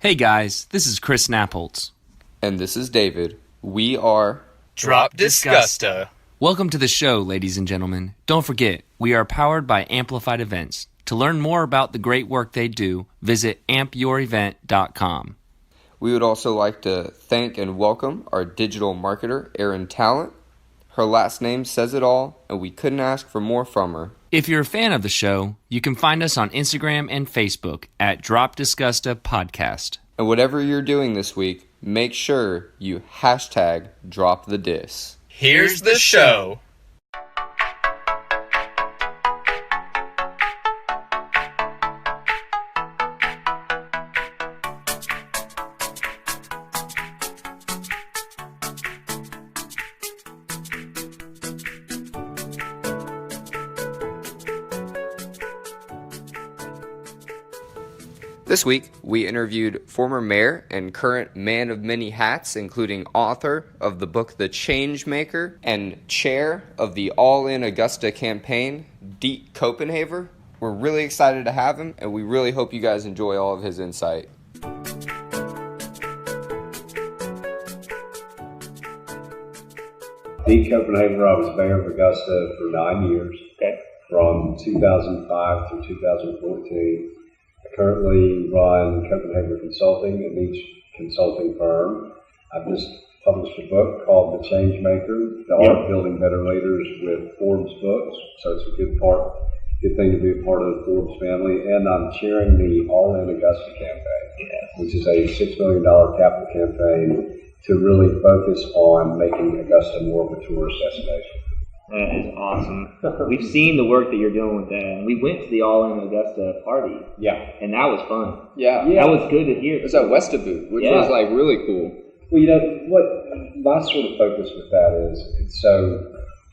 Hey guys, this is Chris Napholtz. And this is David. We are Drop Disgusta. Welcome to the show, ladies and gentlemen. Don't forget, we are powered by Amplified Events. To learn more about the great work they do, visit ampyourevent.com. We would also like to thank and welcome our digital marketer, Erin Talent. Her last name says it all, and we couldn't ask for more from her. If you're a fan of the show, you can find us on Instagram and Facebook at Drop Disgusta Podcast. And whatever you're doing this week, make sure you hashtag drop the dis. Here's the show. This week, we interviewed former mayor and current man of many hats, including author of the book The Changemaker and chair of the All In Augusta campaign, Deke Copenhaver. We're really excited to have him, and we really hope you guys enjoy all of his insight. Deke Copenhaver, I was mayor of Augusta for 9 years, from 2005 through 2014. I currently run Copenhaver Consulting, a niche consulting firm. I've just published a book called The Changemaker, The Art of Building Better Leaders with Forbes Books. So it's a good thing to be a part of the Forbes family. And I'm chairing the All In Augusta campaign, which is a $6 million capital campaign to really focus on making Augusta more of a tourist destination. That is awesome. We've seen the work that you're doing with that. We went to the All In Augusta party. Yeah. And that was fun. Yeah. That was good to hear. It was at Westaboot, which was like really cool. Well, you know, what my sort of focus with that is,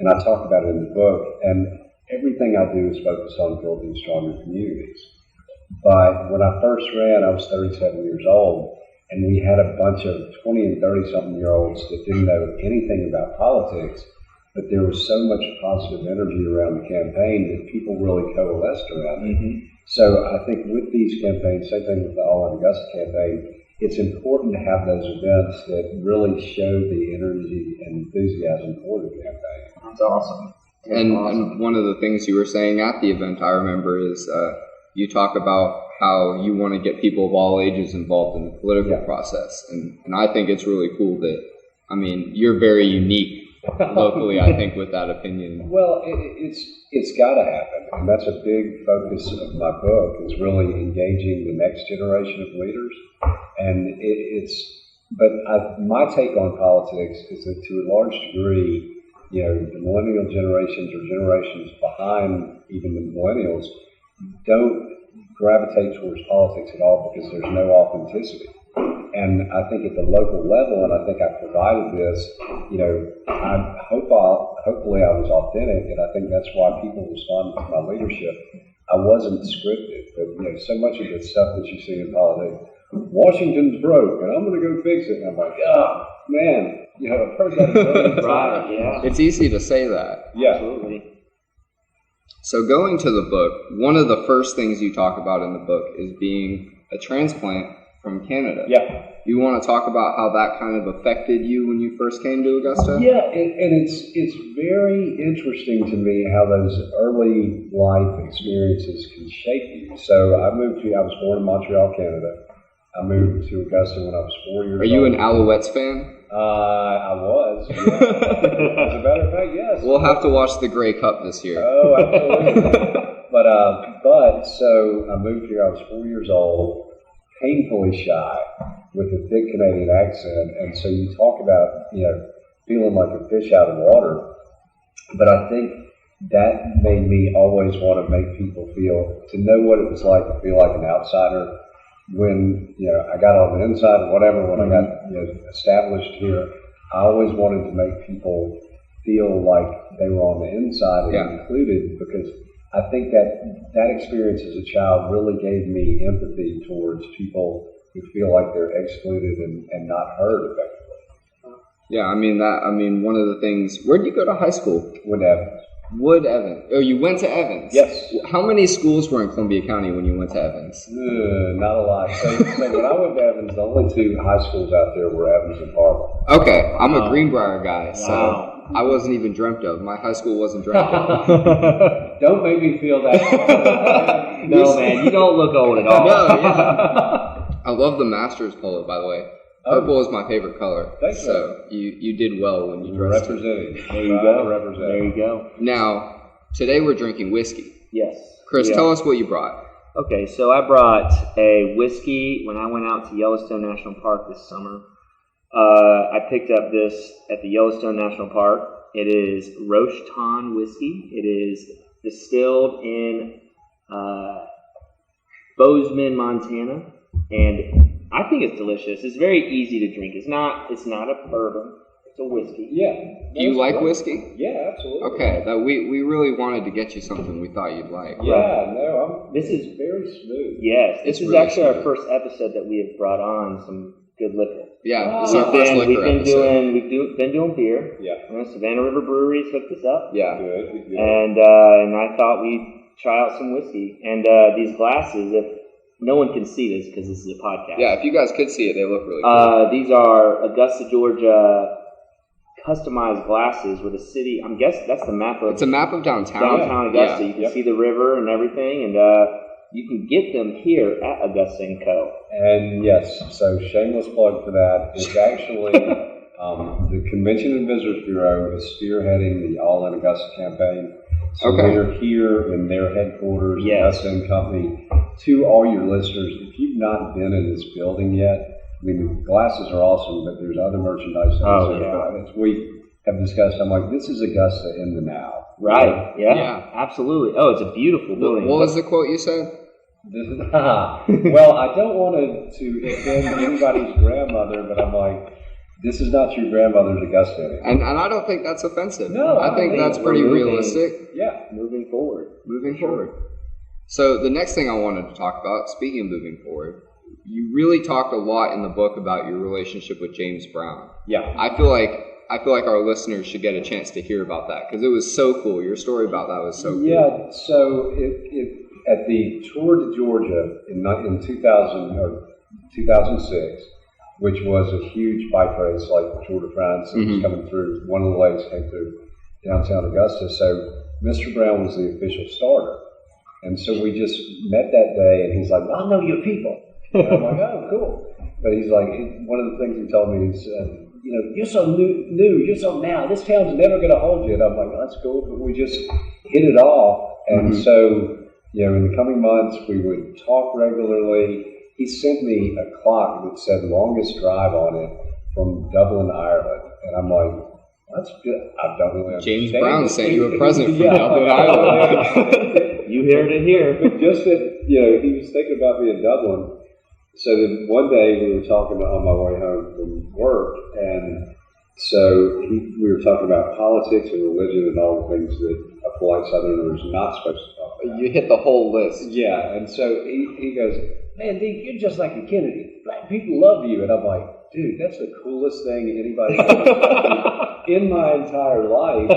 and I talk about it in the book, and everything I do is focused on building stronger communities. But when I first ran, I was 37 years old, and we had a bunch of 20 and 30-something-year-olds that didn't know anything about politics. But there was so much positive energy around the campaign that people really coalesced around it. Mm-hmm. So I think with these campaigns, same thing with the All In Augusta campaign, it's important to have those events that really show the energy and enthusiasm for the campaign. That's awesome. And one of the things you were saying at the event, I remember, is you talk about how you want to get people of all ages involved in the political process. And I think it's really cool that, you're very unique locally, I think, with that opinion. Well, it's got to happen, and that's a big focus of my book, is really engaging the next generation of leaders. And my take on politics is that to a large degree, the millennial generations or generations behind even the millennials don't gravitate towards politics at all because there's no authenticity. And I think at the local level, and I think I provided this, hopefully I was authentic, and I think that's why people responded to my leadership. I wasn't scripted, but so much of the stuff that you see in politics, Washington's broke, and I'm going to go fix it. And I'm like, man, I've heard that a million times. Yeah. It's easy to say that. Yeah. Absolutely. So going to the book, one of the first things you talk about in the book is being a transplant from Canada. Yeah. You want to talk about how that kind of affected you when you first came to Augusta? Yeah, and it's very interesting to me how those early life experiences can shape you. So I was born in Montreal, Canada. I moved to Augusta when I was 4 years old. Are you an Alouettes fan? I was, yeah. As a matter of fact, yes. We'll have to watch the Grey Cup this year. Oh, absolutely. But so I moved here, I was 4 years old, painfully shy, with a thick Canadian accent, and so you talk about, feeling like a fish out of water, but I think that made me always want to make people to know what it was like to feel like an outsider when, I got on the inside or whatever, when I got established here. I always wanted to make people feel like they were on the inside and included, because I think that experience as a child really gave me empathy towards people who feel like they're excluded and not heard effectively. Yeah, one of the things. Where did you go to high school? Wood Evans. Wood Evans. Oh, you went to Evans? Yes. How many schools were in Columbia County when you went to Evans? Not a lot. So when I went to Evans, the only two high schools out there were Evans and Harvard. Okay, I'm a Greenbrier guy, so I wasn't even dreamt of. My high school wasn't dreamt of. Don't make me feel that. No, man, you don't look old at all. No, yeah. I love the Masters polo, by the way. Purple is my favorite color. Thanks, so you did well when you dressed it. Representing. There you go. Represent. There you go. Now, today we're drinking whiskey. Yes. Chris, tell us what you brought. Okay, so I brought a whiskey when I went out to Yellowstone National Park this summer. I picked up this at the Yellowstone National Park. It is Roche Ton whiskey. It is distilled in Bozeman, Montana, and I think it's delicious. It's very easy to drink. It's not a bourbon. It's a whiskey. Yeah. Do you like whiskey? Yeah, absolutely. Okay, we really wanted to get you something we thought you'd like. Yeah, no, This is very smooth. Yes, this It's is really actually our smooth. first episode that we have brought on some good liquor. Yeah, this is our first We've liquor been episode. been doing beer. Yeah. Savannah River Brewery's hooked us up. Yeah. Good. And I thought we'd try out some whiskey. And these glasses, if no one can see this because this is a podcast. Yeah, if you guys could see it, they look really cool. These are Augusta, Georgia customized glasses with a city. I'm guessing that's the map of It's a map of downtown. downtown Augusta. Yeah. You can see the river and everything, and you can get them here at Augusta & Co. And yes, so shameless plug for that. It's actually the Convention and Visitors Bureau is spearheading the All in Augusta campaign. So Okay. we're here in their headquarters, Yes. Augusta and Company. To all your listeners, if you've not been in this building yet, I mean, the glasses are awesome, but there's other merchandise. Oh, there. yeah. As we have discussed, I'm like, this is Augusta in the now. Right. Yeah. Yeah. Absolutely. Oh, it's a beautiful building. What was the quote you said? This is, well, I don't want to offend anybody's grandmother, but I'm like, this is not your grandmother's Augusta anymore. And I don't think that's offensive. No, I think that's pretty we're moving. realistic. Yeah. Moving forward. Moving forward. So the next thing I wanted to talk about, speaking of moving forward, you really talked a lot in the book about your relationship with James Brown. Yeah. I feel like our listeners should get a chance to hear about that because it was so cool. Your story about that was so cool. Yeah, so it at the Tour de Georgia in 2000 or 2006, which was a huge bike race like the Tour de France, it was coming through. One of the legs came through downtown Augusta. So Mr. Brown was the official starter. And so we just met that day, and he's like, I know your people. And I'm like, oh, cool. But he's like, one of the things he told me is, you're so new, you're so now, this town's never going to hold you. And I'm like, oh, that's cool. But we just hit it off. And so, in the coming months, we would talk regularly. He sent me a clock that said longest drive on it from Dublin, Ireland. And I'm like, that's good. I don't really understand. James Brown sent you a present from Yeah. Dublin, Ireland. You heard it here. But just that, he was thinking about me in Dublin. So then one day we were talking on my way home from work, and so we were talking about politics and religion and all the things that a polite Southerner is not supposed to talk about. You hit the whole list. Yeah, and so he goes, man, Deke, you're just like a Kennedy. Black people love you. And I'm like, dude, that's the coolest thing anybody ever told me in my entire life.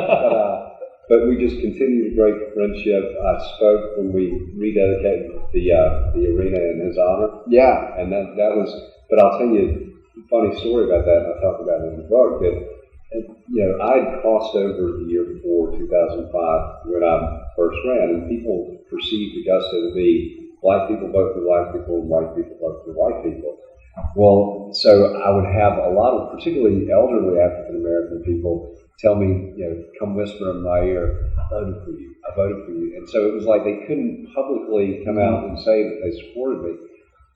But we just continued a great friendship. I spoke when we rededicated the arena in his honor. Yeah. And that was, but I'll tell you a funny story about that, and I talk about it in the book, that, I'd crossed over the year before, 2005, when I first ran, and people perceived Augusta to be black people vote for black people and white people vote for white people. Well, so I would have a lot of, particularly elderly African-American people, tell me, come whisper in my ear, I voted for you, I voted for you. And so it was like they couldn't publicly come out and say that they supported me.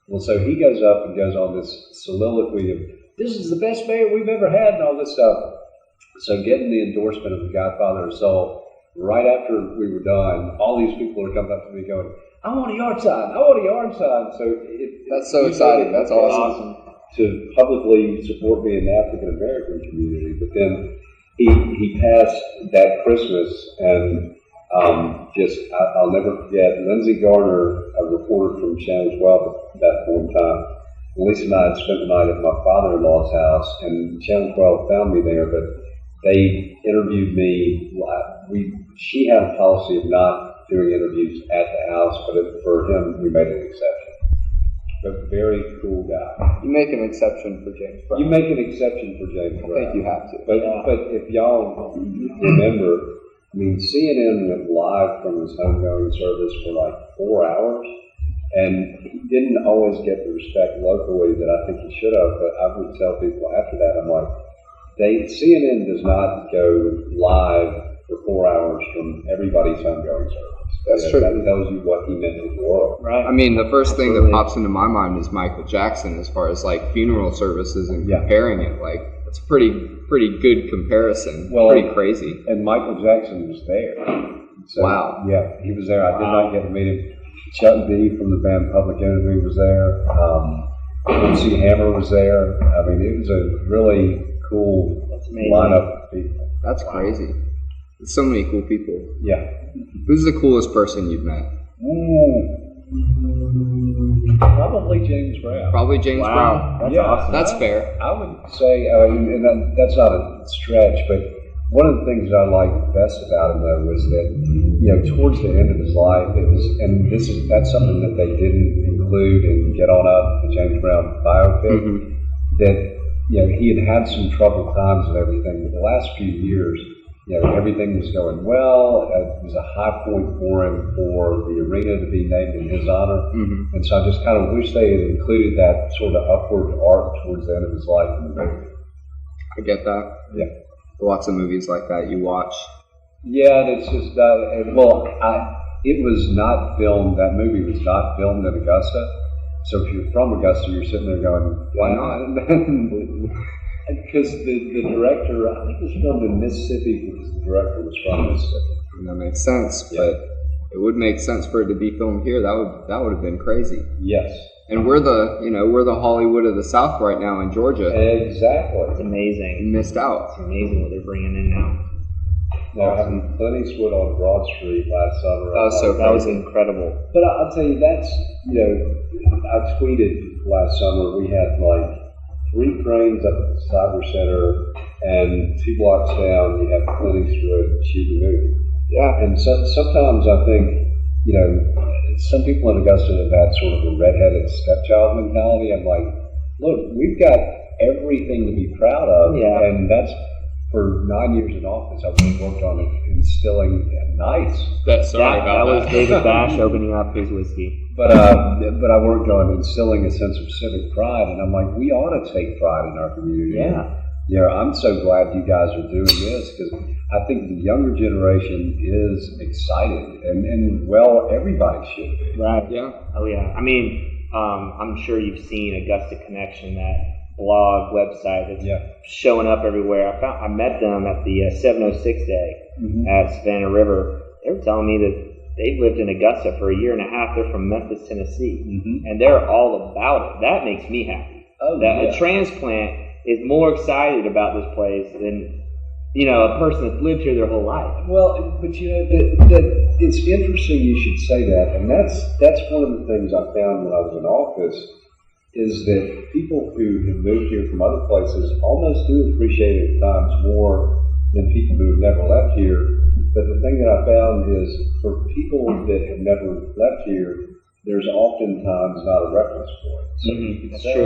Well, so he goes up and goes on this soliloquy of, this is the best mayor we've ever had and all this stuff. So getting the endorsement of the Godfather of Soul, right after we were done, all these people are coming up to me going, I want a yard sign, I want a yard sign. So that's so exciting. That's awesome. To publicly support me in the African-American community. But then he passed that Christmas, and I'll never forget, Lindsay Garner, a reporter from Channel 12 at that point in time, Lisa and I had spent the night at my father-in-law's house, and Channel 12 found me there, but they interviewed me. We she had a policy of not doing interviews at the house, but for him, we made an exception. But very cool guy. You make an exception for James Brown. You make an exception for James Brown. I think you have to. But if y'all remember, I mean, CNN went live from his homegoing service for like 4 hours, and he didn't always get the respect locally that I think he should have. But I would tell people after that, I'm like, CNN does not go live for 4 hours from everybody's homegoing service. That's true. That tells you what he meant to the world. Right. I mean, the first thing that pops into my mind is Michael Jackson, as far as like funeral services and comparing it. Like, it's a pretty good comparison. Well, pretty crazy. And Michael Jackson was there. So, Wow. Yeah, he was there. I did not get to meet him. Chuck D from the band Public Enemy was there. MC Hammer was there. I mean, it was a really cool lineup of people. That's crazy. There's so many cool people. Yeah. Who's the coolest person you've met? Probably James Brown. Probably James Brown. That's awesome. That's fair. I would say, and that's not a stretch, but one of the things that I liked best about him, though, was that, towards the end of his life, it was, and that's something that they didn't include in Get On Up, the James Brown biopic, that, he had some troubled times and everything, but the last few years, everything was going well. It was a high point for him for the arena to be named in his honor. And so I just kind of wish they had included that sort of upward arc towards the end of his life in the movie. I get that. Yeah. Lots of movies like that you watch. Yeah, it's just, it was not filmed, that movie was not filmed in Augusta. So if you're from Augusta, you're sitting there going, why not? Because the director, I think it was filmed in Mississippi because the director was from Mississippi. And that makes sense, but it would make sense for it to be filmed here. That would have been crazy. Yes. And we're the Hollywood of the South right now in Georgia. Exactly. It's amazing. You missed out. It's amazing what they're bringing in now. Now, having Clint Eastwood on Broad Street last summer. That was incredible. But I'll tell you, that's, I tweeted last summer, we had like 3 cranes up at the Cyber Center, and 2 blocks down, you have Clint Eastwood shooting a movie. Yeah. And sometimes I think, some people in Augusta have had sort of a redheaded stepchild mentality. I'm like, look, we've got everything to be proud of, and that's, for 9 years in office, I've really worked on instilling That was David Bash opening up his whiskey. But I worked on instilling a sense of civic pride, and I'm like, we ought to take pride in our community. Yeah. I'm so glad you guys are doing this, because I think the younger generation is excited, and everybody should be. Right. Yeah. Oh yeah. I mean, I'm sure you've seen Augusta Connection, that blog website that's showing up everywhere. I met them at the 706 day at Savannah River. They were telling me that they've lived in Augusta for 1.5 years. They're from Memphis, Tennessee, and they're all about it. That makes me happy. A transplant is more excited about this place than a person that's lived here their whole life. Well, but that it's interesting you should say that, and that's one of the things I found when I was in office, is that people who have moved here from other places almost do appreciate it at times more than people who have never left here. But the thing that I found is, for people that have never left here, there's oftentimes not a reference point. So you can say,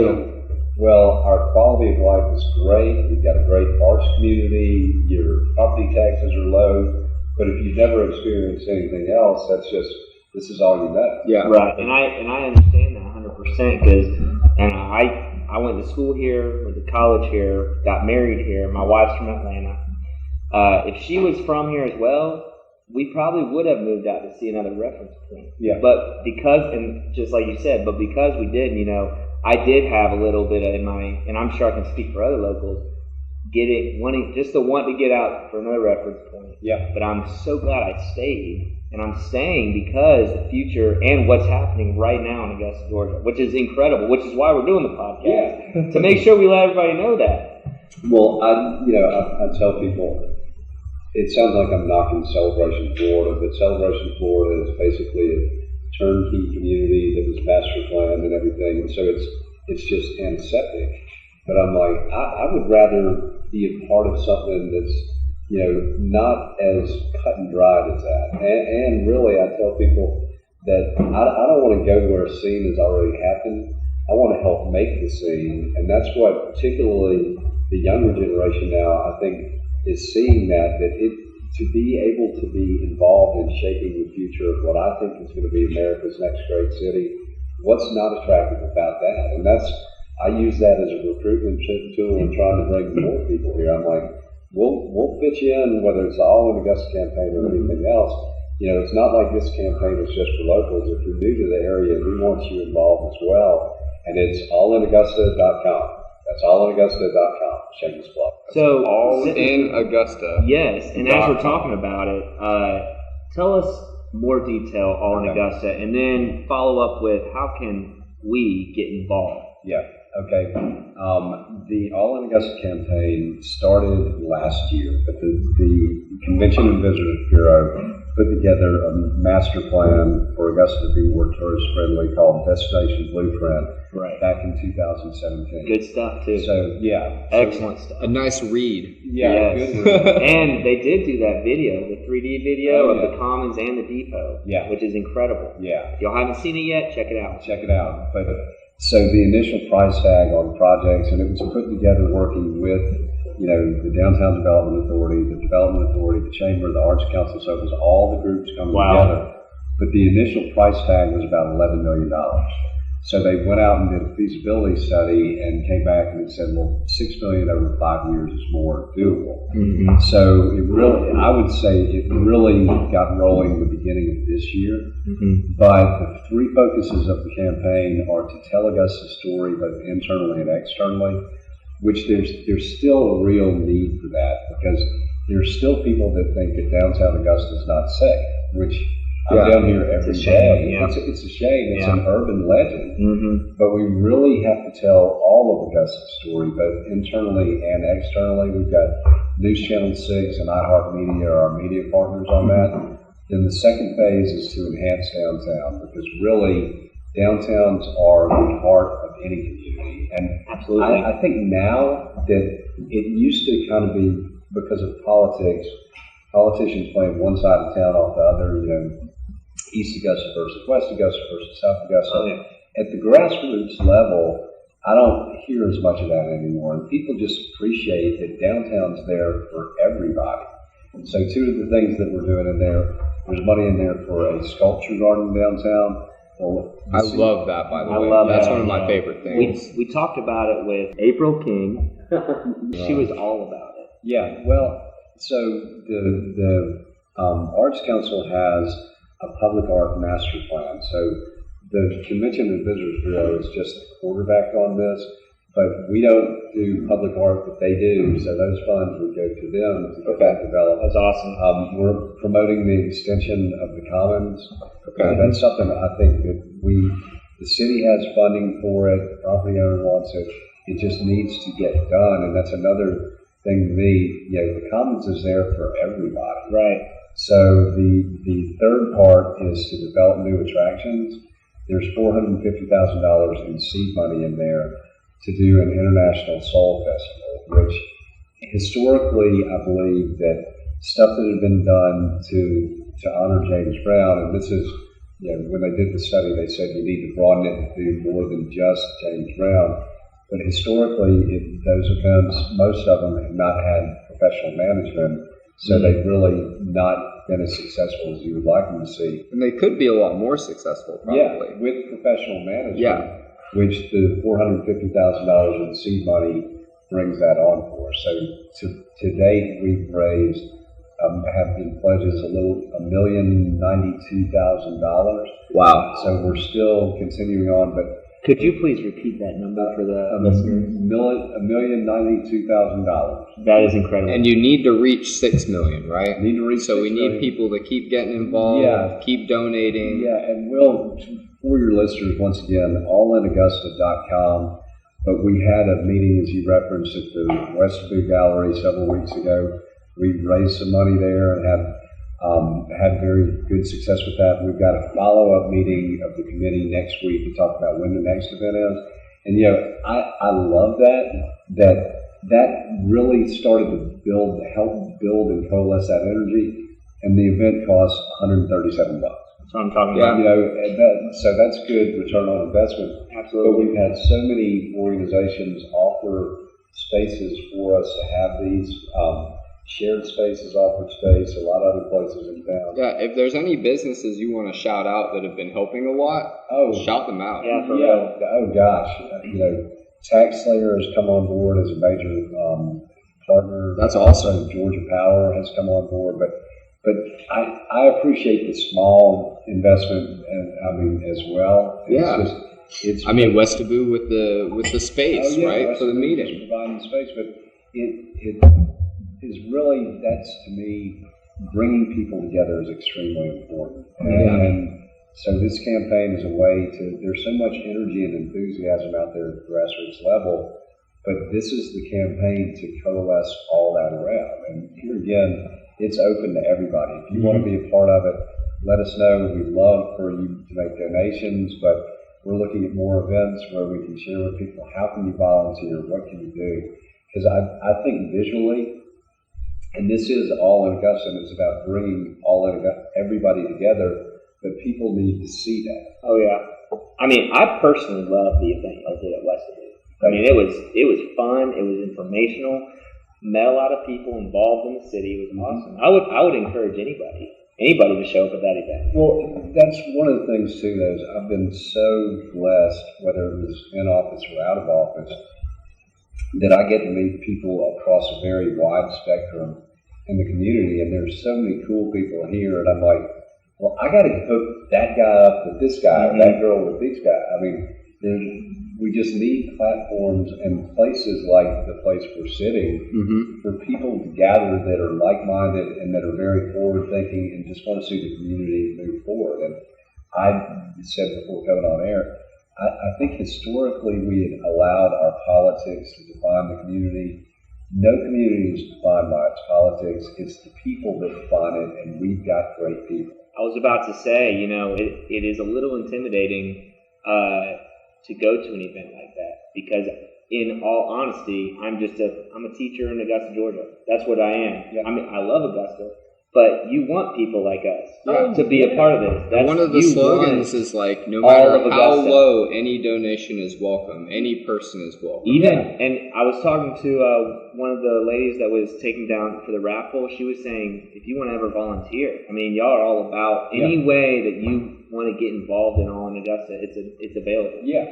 well, our quality of life is great, we've got a great arts community, your property taxes are low, but if you've never experienced anything else, that's just, this is all you know. Yeah. Right. And I understand that 100%, because I went to school here, went to college here, got married here. My wife's from Atlanta. If she was from here as well, we probably would have moved out to see another reference point. Yeah. But because, and just like you said, but because we did, I did have a little bit in my, and I'm sure I can speak for other locals, want to get out for another reference point. Yeah. But I'm so glad I stayed. And I'm staying because the future and what's happening right now in Augusta, Georgia, which is incredible, which is why we're doing the podcast, to make sure we let everybody know that. Well, I tell people, it sounds like I'm knocking Celebration Florida, but Celebration Florida is basically a turnkey community that was master planned and everything, and so it's just antiseptic. But I'm like, I would rather be a part of something that's not as cut and dried as that. And really, I tell people that I don't want to go where a scene has already happened. I want to help make the scene, and that's what particularly the younger generation now, I think, is seeing that to be able to be involved in shaping the future of what I think is going to be America's next great city. What's not attractive about that? And I use that as a recruitment tool in trying to bring more people here. I'm like, we'll fit you in, whether it's the All in Augusta campaign or anything else. It's not like this campaign is just for locals. If you're new to the area, we want you involved as well. And it's allinaugusta.com. That's allinaugusta.com. Shameless plug. So All in Augusta. Yes, and as we're talking about it, tell us more detail all in Augusta, and then follow up with how can we get involved? Yeah. Okay. The All in Augusta campaign started last year, but the Convention and Visitors Bureau put together a master plan for Augusta to be more tourist friendly called Destination Blueprint back in 2017. Good stuff too. So excellent stuff. A nice read. Yeah, yes. Good read. And they did do that video, the 3D video of the Commons and the Depot, which is incredible. Yeah. If y'all haven't seen it yet, check it out. Check it out. But so the initial price tag on projects, and it was put together working with the Downtown Development Authority, the Development Authority, the Chamber, the Arts Council, so it was all the groups coming together. But the initial price tag was about $11 million. So they went out and did a feasibility study and came back and said, well, $6 million over 5 years is more doable. Mm-hmm. So I would say it really got rolling the beginning of this year. Mm-hmm. But the three focuses of the campaign are to tell Augusta's story both internally and externally, which there's still a real need for that, because there's still people that think that downtown Augusta is not safe, which I'm down here every day. Yeah. It's a shame. It's an urban legend. But we really have to tell all of Augusta's story, both internally and externally. We've got News Channel 6 and iHeartMedia are our media partners on that. Then the second phase is to enhance downtown, because really downtowns are the heart of any community. And absolutely, I think now that it used to kind of be, because of politics, politicians playing one side of town off the other, East Augusta versus West Augusta versus South Augusta. At the grassroots level, I don't hear as much of that anymore. And people just appreciate that downtown's there for everybody. And so two of the things that we're doing in there's money in there for a sculpture garden downtown. I love that, by the way. That's one of my favorite things. We talked about it with April King. She was all about it. Yeah, well, so the Arts Council has a public art master plan. So the Convention and Visitors Bureau is just the quarterback on this, but we don't do public art, but they do. So those funds would go to them to get that developed. That's awesome. We're promoting the extension of the Commons. That's something I think that the city has funding for it, the property owner wants it. It just needs to get done, and that's another thing to me. The Commons is there for everybody. Right. So the third part is to develop new attractions. There's $450,000 in seed money in there to do an international soul festival, which historically I believe that stuff that had been done to honor James Brown, and this is, when they did the study, they said you need to broaden it to do more than just James Brown. But historically, those events, most of them have not had professional management. So they've really not been as successful as you would like them to see. And they could be a lot more successful, probably. Yeah, with professional management, which the $450,000 in seed money brings that on for us. So to date, we've raised, have been pledges $1,092,000. Wow. So we're still continuing on, but could you please repeat that number for the listeners? $1,092,000. That is incredible. And you need to reach $6 million, right? Need to reach. So we need people to keep getting involved, keep donating. Yeah, and for your listeners, once again, allinaugusta.com. But we had a meeting, as you referenced, at the Westview Gallery several weeks ago. We raised some money there and had very good success with that. We've got a follow-up meeting of the committee next week to talk about when the next event is. And I love that that really started to help build and coalesce that energy. And the event cost $137. That's what I'm talking about. You know, so that's good return on investment. Absolutely. But we've had so many organizations offer spaces for us to have these. Shared spaces offered space, a lot of other places in town. Yeah, if there's any businesses you want to shout out that have been helping a lot, shout them out. Yeah, for real. Oh gosh, you know, Tax Slayer has come on board as a major partner. That's awesome. Also, Georgia Power has come on board, but I appreciate the small investment, and as well. It's Westaboo with the space, right, for the meeting, providing space, but it is really, that's to me, bringing people together is extremely important. And so this campaign is a way to, there's so much energy and enthusiasm out there at the grassroots level, but this is the campaign to coalesce all that around. And here again, it's open to everybody. If you want to be a part of it, let us know. We'd love for you to make donations, but we're looking at more events where we can share with people, how can you volunteer, what can you do? Because I think visually, and this is all in Augusta, and it's about bringing everybody together, but people need to see that. Oh yeah. I mean, I personally love the event y'all did at Westaboo. I mean, it was fun. It was informational. Met a lot of people involved in the city. It was awesome. I would encourage anybody to show up at that event. Well, that's one of the things too. I've been so blessed, whether it was in office or out of office, that I get to meet people across a very wide spectrum in the community, and there's so many cool people here, and I'm like, well, I got to hook that guy up with this guy, or that girl with this guy. I mean, we just need platforms and places like the place we're sitting for people to gather that are like-minded and that are very forward-thinking and just want to see the community move forward. And I said before coming on air, I think historically we had allowed our politics to define the community. No community is defined by its politics. It's the people that define it, and we've got great people. I was about to say, it is a little intimidating to go to an event like that because, in all honesty, I'm a teacher in Augusta, Georgia. That's what I am. Yeah. I mean, I love Augusta, but you want people like us to be a part of this. One of the slogans is like, no matter how low, any donation is welcome. Any person is welcome. And I was talking to one of the ladies that was taking down for the raffle. She was saying, if you want to ever volunteer, I mean, y'all are all about any way that you want to get involved in All in Augusta, it's available. Yeah.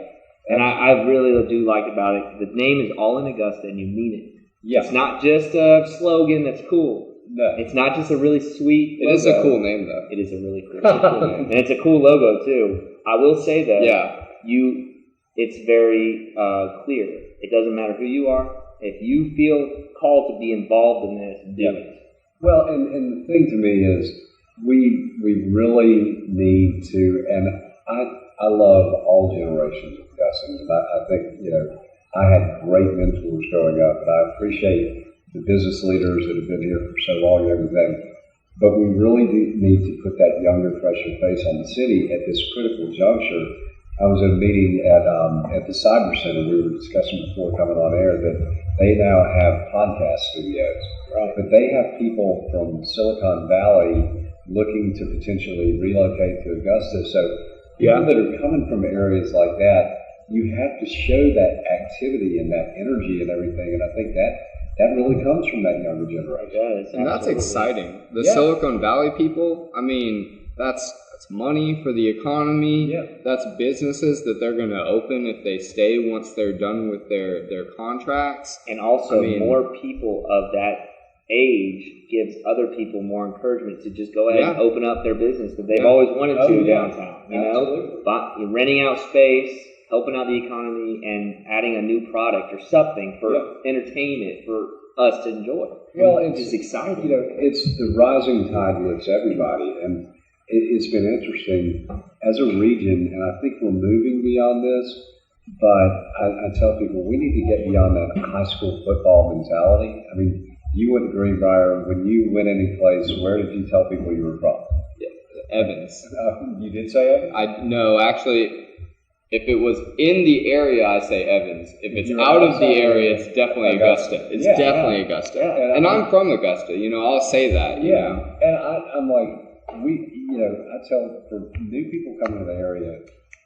And I really do like about it. The name is All in Augusta, and you mean it. Yeah. It's not just a slogan that's cool. No. It's not just a really sweet logo. It is a cool name, though. It is a really cool name. And it's a cool logo, too. I will say, though, it's very clear. It doesn't matter who you are. If you feel called to be involved in this, do it. Well, and the thing to me is we really need to, and I love all generations of Augustans, and I think, I had great mentors growing up, and I appreciate the business leaders that have been here for so long and everything. But we really do need to put that younger, fresher face on the city at this critical juncture. I was at a meeting at the Cyber Center. We were discussing before coming on air that they now have podcast studios. Right. But they have people from Silicon Valley looking to potentially relocate to Augusta. So people that are coming from areas like that, you have to show that activity and that energy and everything. And I think that really comes from that younger generation. It does, and that's exciting. The Silicon Valley people, I mean, that's money for the economy. Yeah. That's businesses that they're going to open if they stay once they're done with their contracts. And also, more people of that age gives other people more encouragement to just go ahead and open up their business that they've always wanted to downtown. You're renting out space, helping out the economy, and adding a new product or something for entertainment for us to enjoy. Well, it's exciting. It's the rising tide lifts everybody, and it's been interesting as a region, and I think we're moving beyond this. But I tell people we need to get beyond that high school football mentality. I mean, you went to Greenbrier. When you went any place, where did you tell people you were from? Evans. You did say Evans? No, actually, If it was in the area, I say Evans. If it's you're out of the outside area, it's definitely Augusta. It's definitely Augusta. Yeah. And I'm from Augusta. I'll say that. You know? And I'm like, I tell for new people coming to the area,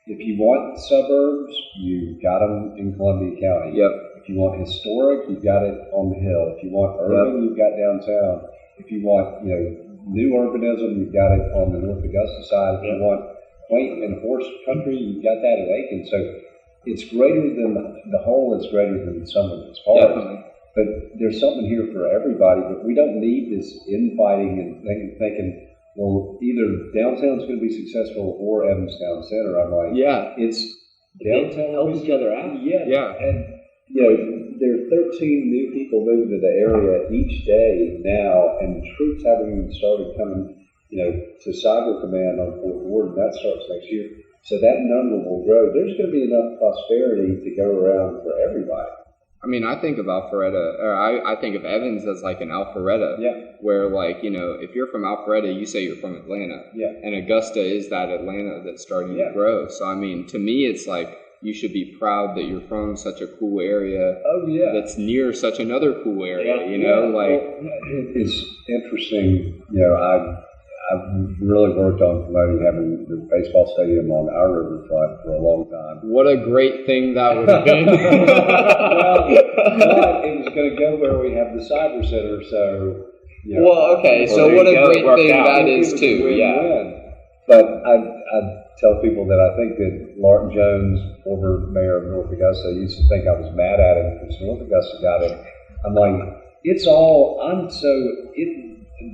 if you want suburbs, you've got them in Columbia County. Yep. If you want historic, you've got it on the hill. If you want urban, you've got downtown. If you want, new urbanism, you've got it on the North Augusta side. If you want quaint and horse country, you've got that at Aiken. So it's greater than the whole is greater than the sum of its parts. Definitely. But there's something here for everybody. But we don't need this infighting and thinking, well, either downtown's going to be successful or Evanstown Center. I'm like, it's downtown. Help each other out. Yeah. And there are 13 new people moving to the area each day now, and troops haven't even started coming, to Cyber Command on Fort Ward, and that starts next year. So that number will grow. There's going to be enough prosperity to go around for everybody. I mean, I think of Alpharetta, or I think of Evans as like an Alpharetta, where if you're from Alpharetta, you say you're from Atlanta, and Augusta is that Atlanta that's starting to grow. So I mean, to me, it's like you should be proud that you're from such a cool area. That's near such another cool area. It's interesting. I've really worked on promoting having the baseball stadium on our riverfront for a long time. What a great thing that would have been. Well, but it was going to go where we have the cyber center, so. So what a great thing that is too. Win-win. But I tell people that I think that Lawton Jones, former mayor of North Augusta, used to think I was mad at him because North Augusta got it. I'm like,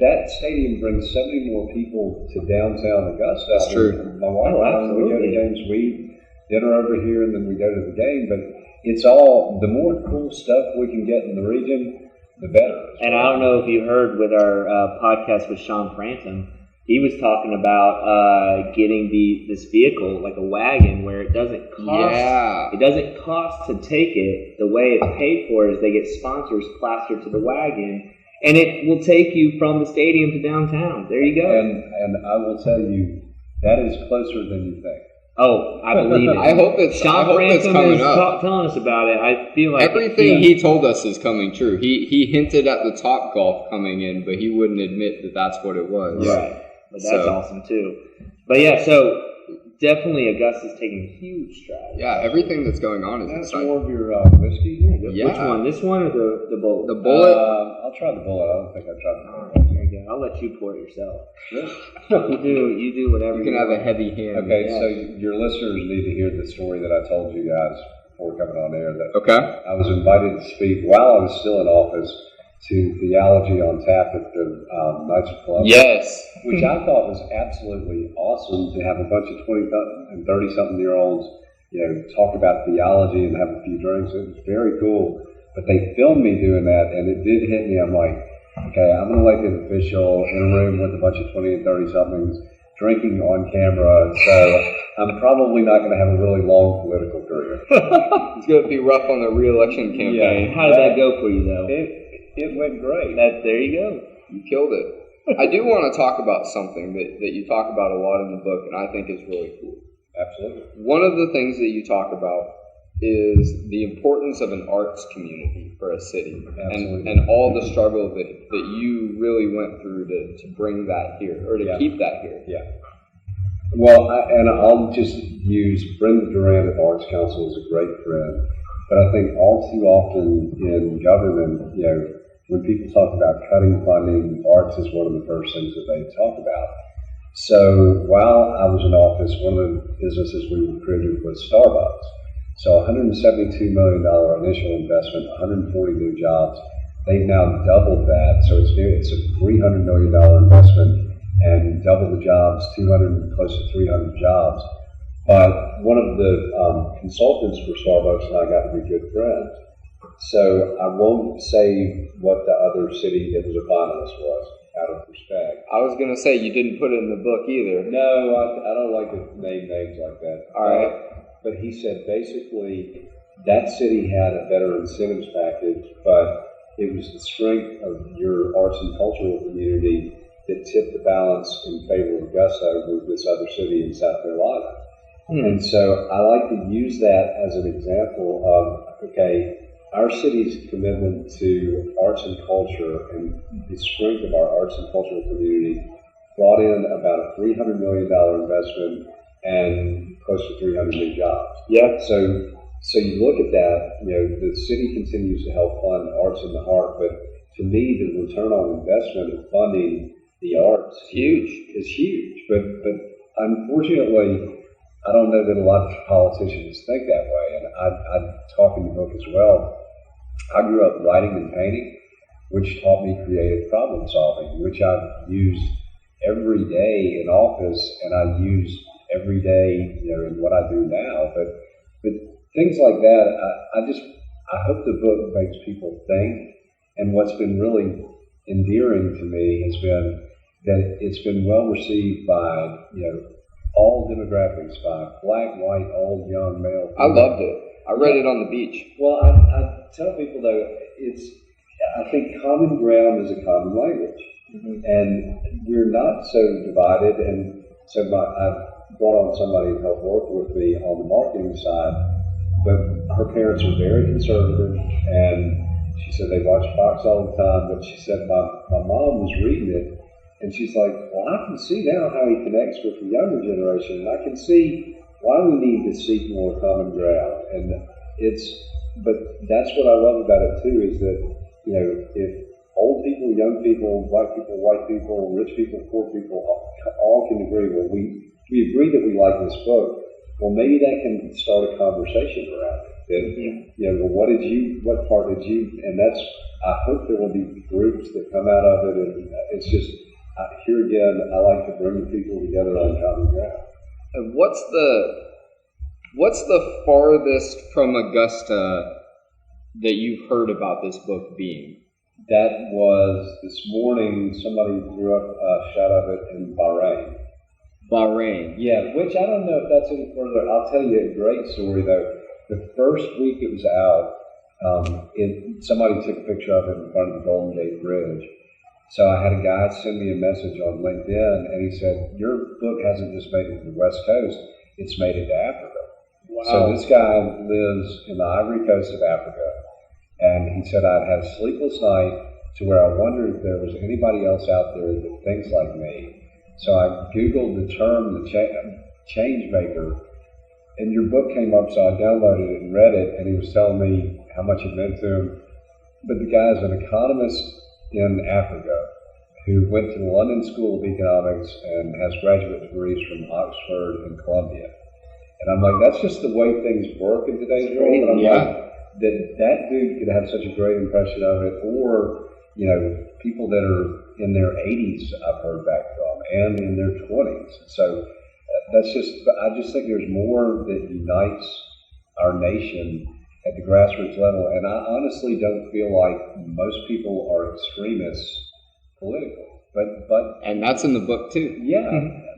that stadium brings so many more people to downtown Augusta. That's true. My wife and I, when we go to games, we dinner over here and then we go to the game. But it's all, the more cool stuff we can get in the region, the better. And I don't know if you heard with our podcast with Sean Franton, he was talking about getting this vehicle, like a wagon, where it doesn't cost. It doesn't cost to take it. The way it's paid for is they get sponsors plastered to the wagon, and it will take you from the stadium to downtown. There you go. And I will tell you, that is closer than you think. Oh, I believe it. I hope it's coming up. Telling us about it. I feel like everything he told us is coming true. He hinted at the Top Golf coming in, but he wouldn't admit that that's what it was. Right. But that's awesome too. But so definitely Augusta's taking huge strides. Yeah, everything that's going on is That's exciting. more of your whiskey? Yeah. Which one? This one or the bullet? The bullet? I'll try the bullet. I don't think I've tried the bullet. Here you go. I'll let you pour it yourself. You do whatever you can have a heavy hand. Okay, so your listeners need to hear the story that I told you guys before coming on air. I was invited to speak while I was still in office to Theology on Tap at the Knights of Columbus. Yes. Which I thought was absolutely awesome to have a bunch of 20 and 30-something-year-olds, talk about theology and have a few drinks. It was very cool. But they filmed me doing that, and it did hit me. I'm like, okay, I'm an elected official in a room with a bunch of 20 and 30-somethings drinking on camera, so I'm probably not going to have a really long political career. It's going to be rough on the re-election campaign. Yeah. How did that go for you, though? It went great. There you go. You killed it. I do want to talk about something that you talk about a lot in the book, and I think is really cool. Absolutely. One of the things that you talk about is the importance of an arts community for a city. Absolutely. And all the struggle that you really went through to bring that here, or to keep that here. Yeah. Well, I'll just use Brenda Durant at the Arts Council as a great friend, but I think all too often in government, when people talk about cutting funding, arts is one of the first things that they talk about. So while I was in office, one of the businesses we recruited was Starbucks. So $172 million initial investment, 140 new jobs. They've now doubled that, so it's a $300 million investment and double the jobs, close to 300 jobs. But one of the consultants for Starbucks and I got to be good friends. So I won't say what the other city that was a finalist was, out of respect. I was going to say, you didn't put it in the book either. No, I don't like to name names like that. All right. But he said basically that city had a better incentives package, but it was the strength of your arts and cultural community that tipped the balance in favor of Augusta over this other city in South Carolina. And so I like to use that as an example of, okay, our city's commitment to arts and culture and the strength of our arts and cultural community brought in about a $300 million investment and close to 300 new jobs. Yeah. So you look at that, the city continues to help fund arts in the heart, but to me, the return on investment of funding the arts is huge. But unfortunately, I don't know that a lot of politicians think that way. And I talk in the book as well. I grew up writing and painting, which taught me creative problem solving, which I've used every day in office, and I use every day, in what I do now. But things like that, I hope the book makes people think. And what's been really endearing to me has been that it's been well received by, all demographics, by black, white, old, young, male. I loved it. I read it on the beach. Well, I tell people though, I think common ground is a common language, and we're not so divided. And so I've brought on somebody to help work with me on the marketing side, but her parents are very conservative, and she said they watch Fox all the time. But she said my mom was reading it, and she's like, well, I can see now how he connects with the younger generation, and I can see why we need to seek more common ground. And but that's what I love about it too, is that, if old people, young people, white people, rich people, poor people, all can agree, well, we agree that we like this book, well, maybe that can start a conversation around it. That, well, what part did you, and I hope there will be groups that come out of it, and it's just, here again, I like to bring the people together on common ground. And what's the farthest from Augusta that you've heard about this book being? That was this morning. Somebody threw up a shot of it in Bahrain. Bahrain. Yeah, which I don't know if that's any further. I'll tell you a great story though. The first week it was out, somebody took a picture of it in front of the Golden Gate Bridge. So I had a guy send me a message on LinkedIn, and he said, your book hasn't just made it to the West Coast, it's made it to Africa. Wow. So this guy lives in the Ivory Coast of Africa, and he said, I'd had a sleepless night to where I wondered if there was anybody else out there that thinks like me. So I Googled the term, the Changemaker, and your book came up, so I downloaded it and read it, and he was telling me how much it meant to him. But the guy's an economist in Africa who went to the London School of Economics and has graduate degrees from Oxford and Columbia. And I'm like, that's just the way things work in today's world. And I'm like, that dude could have such a great impression of it, or, people that are in their 80s I've heard back from, and in their 20s. So I just think there's more that unites our nation at the grassroots level, and I honestly don't feel like most people are extremists politically. But and that's in the book too. Yeah.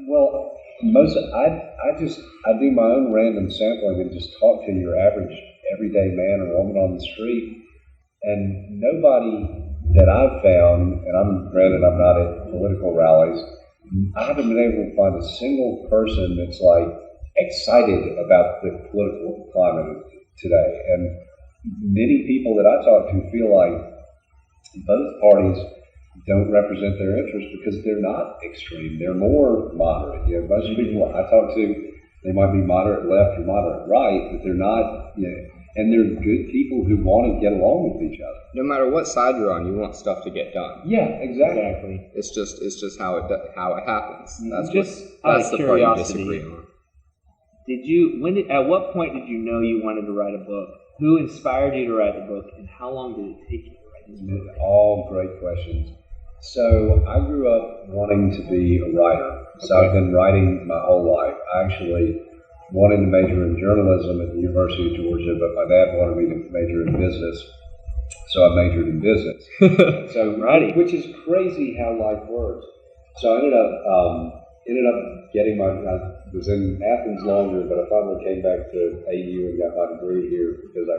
Well, I do my own random sampling and just talk to your average everyday man or woman on the street, and nobody that I've found, and I'm not at political rallies, I haven't been able to find a single person that's like excited about the political climate today. And many people that I talk to feel like both parties don't represent their interests because they're not extreme. They're more moderate. Most people I talk to, they might be moderate left or moderate right, but they're not, and they're good people who want to get along with each other. No matter what side you're on, you want stuff to get done. Yeah, exactly. It's just how it happens. That's That's the part you disagree on. At what point did you know you wanted to write a book? Who inspired you to write the book, and how long did it take you to write this book? All great questions. So I grew up wanting to be a writer. So I've been writing my whole life. I actually wanted to major in journalism at the University of Georgia, but my dad wanted me to major in business. So I majored in business. Which is crazy how life works. So I ended up getting I was in Athens longer, but I finally came back to AU and got my degree here because I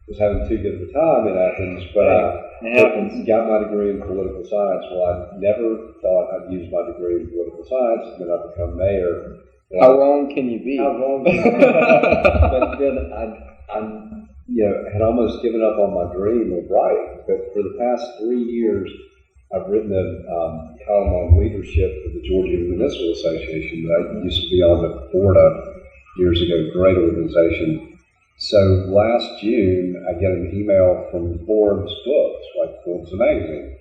was having too good of a time in Athens, but I got my degree in political science. Well, I never thought I'd use my degree in political science, and then I'd become mayor. How wrong can you be? How wrong can you be? But then I had almost given up on my dream of writing. But for the past 3 years, I've written a column on leadership for the Georgia Municipal Association. I used to be on the board of years ago, great organization. So last June, I get an email from Forbes Books, like Forbes magazine,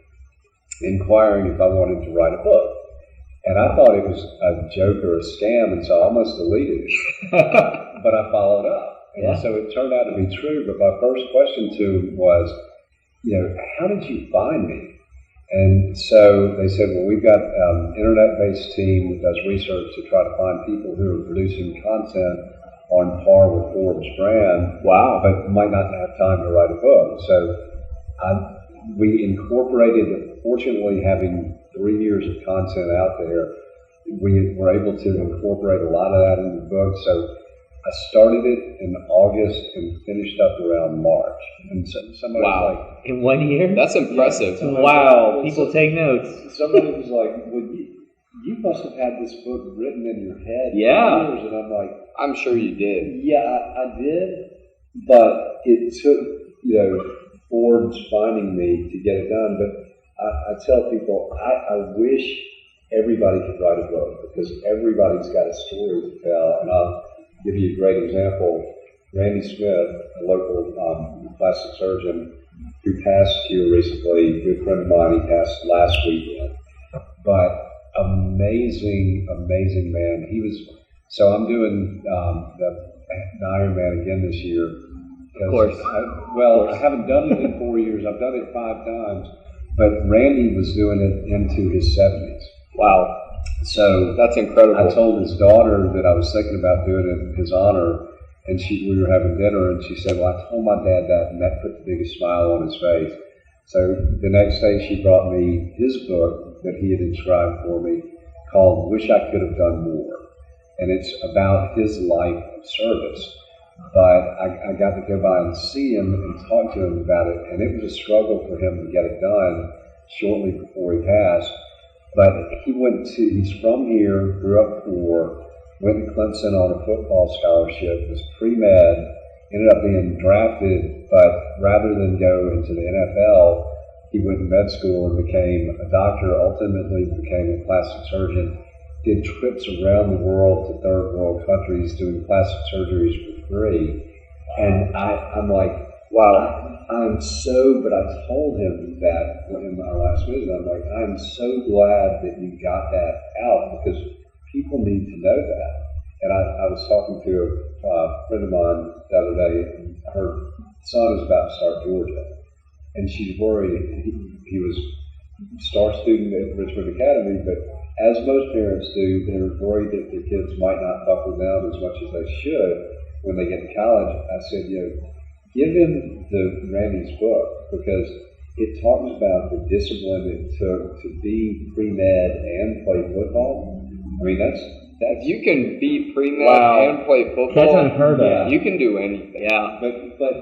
inquiring if I wanted to write a book. And I thought it was a joke or a scam, and so I almost deleted it. But I followed up. And so it turned out to be true. But my first question to him was, how did you find me? And so they said, well, we've got an internet-based team that does research to try to find people who are producing content on par with Forbes brand, but might not have time to write a book. So we incorporated, fortunately, having 3 years of content out there, we were able to incorporate a lot of that into the book. So I started it in August and finished up around March. And so somebody was like, in 1 year? That's impressive. Yeah, Wow, people take notes. Somebody was like, well, you must have had this book written in your head for years. And I'm like, I'm sure you did. yeah, I did, but it took, Forbes finding me to get it done. But I tell people, I wish everybody could write a book, because everybody's got a story to tell. And I'll give you a great example. Randy Smith, a local plastic surgeon who passed here recently, a good friend of mine, he passed last weekend. But amazing man. So I'm doing the Ironman again this year. Of course. I haven't done it in 4 years. I've done it 5 times. But Randy was doing it into his 70s. Wow. So that's incredible. I told his daughter that I was thinking about doing it in his honor, and we were having dinner, and she said, well, I told my dad that, and that put the biggest smile on his face. So the next day she brought me his book that he had inscribed for me called Wish I Could Have Done More. And it's about his life of service. But I got to go by and see him and talk to him about it, and it was a struggle for him to get it done shortly before he passed. But he's from here, grew up poor, went to Clemson on a football scholarship, was pre-med, ended up being drafted, but rather than go into the NFL, he went to med school and became a doctor, ultimately became a plastic surgeon, did trips around the world to third world countries doing plastic surgeries for free. And I'm like, wow, but I told him that in our last visit, I'm like, I'm so glad that you got that out, because people need to know that. And I was talking to a friend of mine the other day, and her son is about to start Georgia, and she's worried. He was a star student at Richmond Academy, but as most parents do, they're worried that their kids might not buckle down as much as they should when they get to college. I said, give him Randy's book, because it talks about the discipline it took to be pre-med and play football. I mean, that's you can be pre-med and play football. That's unheard of. You can do anything. Yeah. But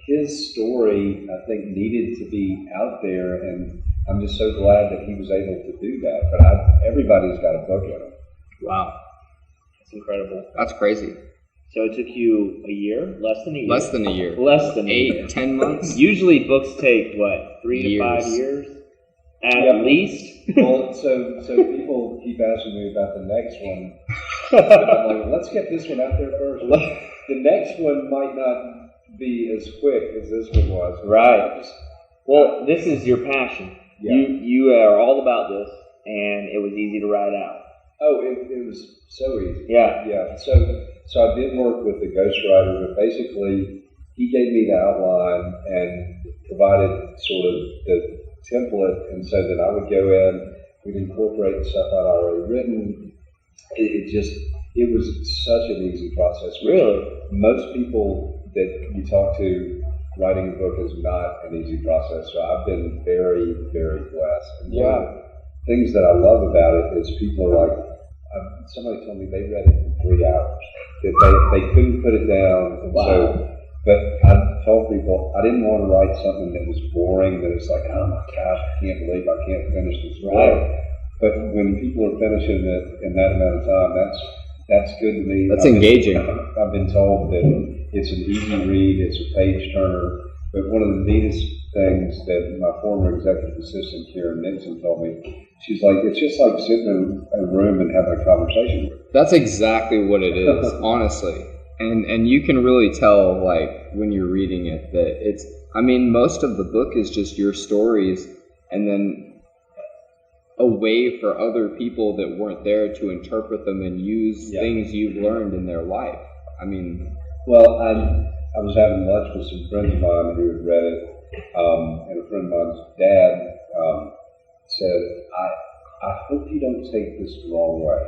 his story, I think, needed to be out there, and I'm just so glad that he was able to do that. But everybody's got a book in him. Wow. That's incredible. That's crazy. So it took you a year? Less than a year? Less than a year. Less than a year. 10 months? Usually books take, 3 to 5 years? At least? Well, so people keep asking me about the next one. I'm like, let's get this one out there first. The next one might not be as quick as this one was. Right. Well, this is your passion. Yeah. You are all about this, and it was easy to write out. Oh, it was so easy. Yeah. Yeah. So I did work with the ghostwriter, but basically he gave me the outline and provided sort of the template, and so that I would go in, we'd incorporate the stuff I'd already written. It was such an easy process. Really? Most people that you talk to, writing a book is not an easy process. So I've been very, very blessed. And one of the things that I love about it is people are like, somebody told me they read it in 3 hours, that they couldn't put it down. And but I told people I didn't want to write something that was boring, that it's like, oh my gosh, I can't believe I can't finish this book. But when people are finishing it in that amount of time, That's good to me. That's engaging. I've been told that it's an easy read, it's a page turner, but one of the neatest things that my former executive assistant, Karen Nixon, told me, she's like, it's just like sitting in a room and having a conversation with her. That's exactly what it is, honestly. And you can really tell, like, when you're reading it, that it's, I mean, most of the book is just your stories and then a way for other people that weren't there to interpret them and use things you've learned in their life. I mean... Well, I was having lunch with some friends of mine who had read it, and a friend of mine's dad said, I hope you don't take this the wrong way,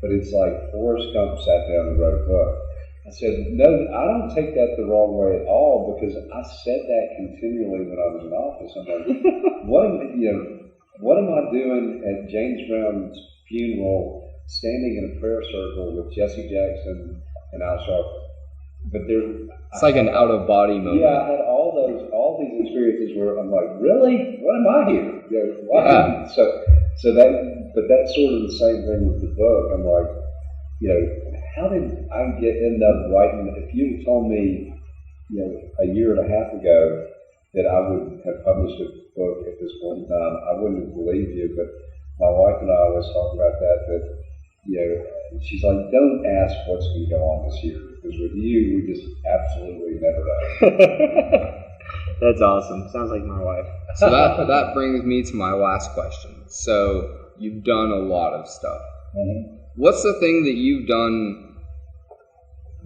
but it's like Forrest Gump sat down and wrote a book. I said, no, I don't take that the wrong way at all, because I said that continually when I was in office. I'm like, what am I doing at James Brown's funeral, standing in a prayer circle with Jesse Jackson and Al Sharpton? But it's like an out-of-body moment. Yeah, I had all these experiences where I'm like, really? What am I here? Why? Yeah. But that's sort of the same thing with the book. I'm like, how did I end up writing? If you had told me, a year and a half ago that I would have published a book at this point in time, I wouldn't have believed you. But my wife and I always talk about that she's like, don't ask what's going to go on this year, because with you, we just absolutely never know. That's awesome. Sounds like my wife. So that brings me to my last question. So you've done a lot of stuff. Mm-hmm. What's the thing that you've done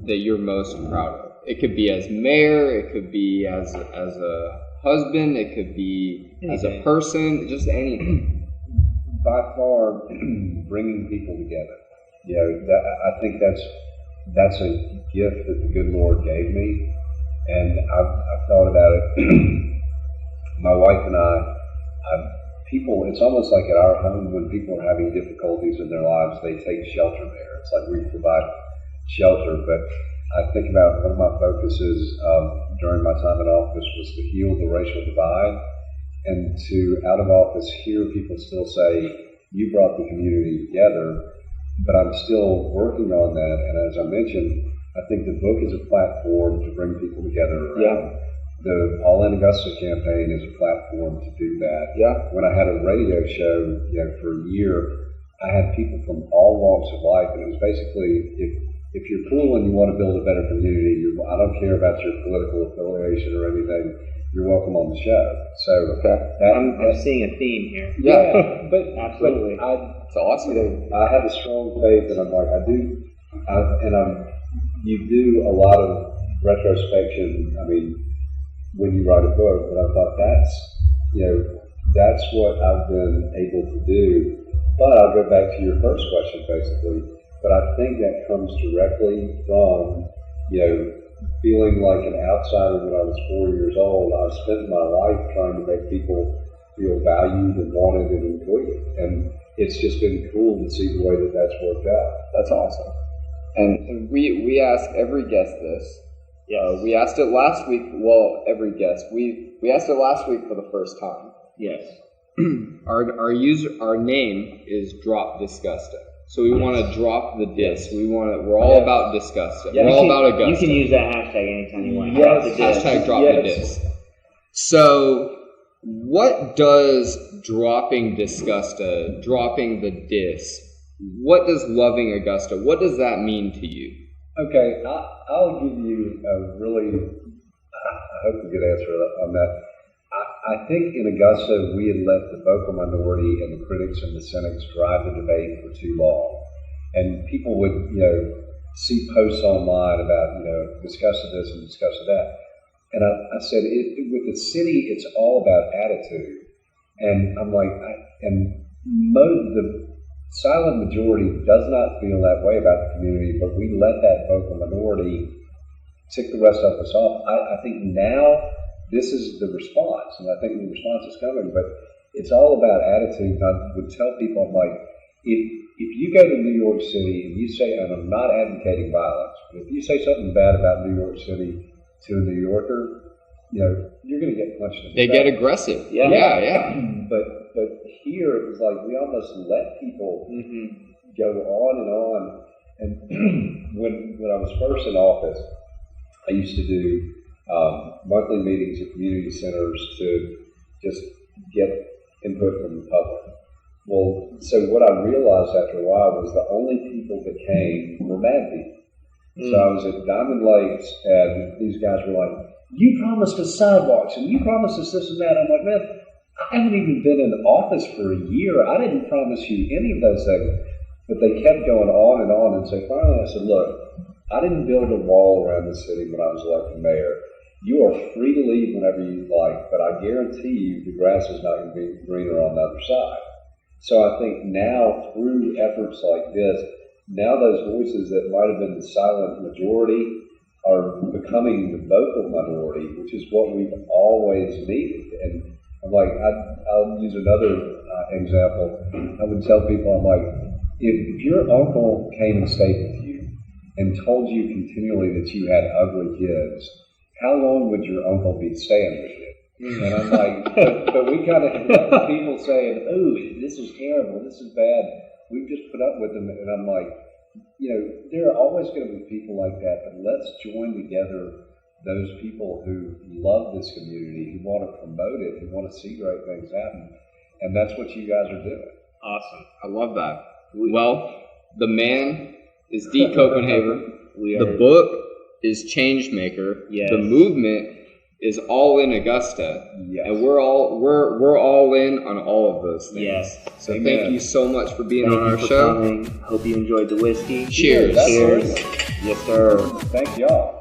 that you're most proud of? It could be as mayor, it could be as a husband, it could be as a person, just anything. By far, bringing people together. I think that's a gift that the good Lord gave me, and I've thought about it. My wife and I, people, it's almost like at our home when people are having difficulties in their lives, they take shelter there. It's like we provide shelter, but I think about one of my focuses during my time in office was to heal the racial divide, and to, out of office, hear people still say, you brought the community together, but I'm still working on that. And as I mentioned, I think the book is a platform to bring people together. The All In Augusta campaign is a platform to do that. When I had a radio show, for a year, I had people from all walks of life, and it was basically, if you're cool and you want to build a better community, I don't care about your political affiliation or anything, you're welcome on the show. So I'm seeing a theme here. Yeah, but absolutely, it's awesome. I have a strong faith, and I'm like, you do a lot of retrospection. I mean, when you write a book, but I thought that's what I've been able to do. But I'll go back to your first question, basically. But I think that comes directly from feeling like an outsider when I was 4 years old. I've spent my life trying to make people feel valued and wanted and included. And it's just been cool to see the way that that's worked out. That's awesome. And we ask every guest this. We asked it last week. Well, every guest. We asked it last week for the first time. Yes. Our name is Drop Disgusta. So we want to drop the dis. We're all about Disgusta. We're all about Augusta. You can use that hashtag anytime you want. Hashtag drop the dis. So what does dropping Disgusta, dropping the dis, what does loving Augusta, what does that mean to you? Okay, I'll give you a really, I hope a good answer on that. I think in Augusta, we had let the vocal minority and the critics and the cynics drive the debate for too long. And people would, see posts online about, Disgusta this and Disgusta that. And I said, with the city, it's all about attitude. And I'm like, the silent majority does not feel that way about the community, but we let that vocal minority tick the rest of us off. I think now this is the response, and I think the response is coming, but it's all about attitude. And I would tell people, I'm like, if you go to New York City and you say, and I'm not advocating violence, but if you say something bad about New York City to a New Yorker, you're going to get punched in the face. They get aggressive. Yeah. But here it was like we almost let people go on and on. And when I was first in office, I used to do monthly meetings at community centers to just get input from the public. Well, so what I realized after a while was the only people that came were mad people. So I was at Diamond Lakes, and these guys were like, "You promised us sidewalks, and you promised us this and that." I'm like, "Man, I haven't even been in office for a year. I didn't promise you any of those things." But they kept going on, and so finally I said, "Look, I didn't build a wall around the city when I was elected mayor. You are free to leave whenever you like, but I guarantee you the grass is not going to be greener on the other side." So I think now, through efforts like this, now those voices that might have been the silent majority are becoming the vocal minority, which is what we've always needed. And I'm like, I'll use another example. I would tell people, I'm like, if your uncle came and stayed with you and told you continually that you had ugly kids, how long would your uncle be staying with you? And I'm like, but we kind of have people saying, "Oh, this is terrible, this is bad. We've just put up with them." And I'm like, there are always going to be people like that, but let's join together those people who love this community, who want to promote it, who want to see great things happen. And that's what you guys are doing. Awesome. I love that. Well, the man is Deke Copenhaver. The book is Changemaker. Yes. The movement is all in Augusta. Yes. And we're all in on all of those things. Yes. So Amen. thank you so much for being Thank on our you for show. coming. Hope you enjoyed the whiskey. Cheers. Cheers. Yes, sir. Thank y'all.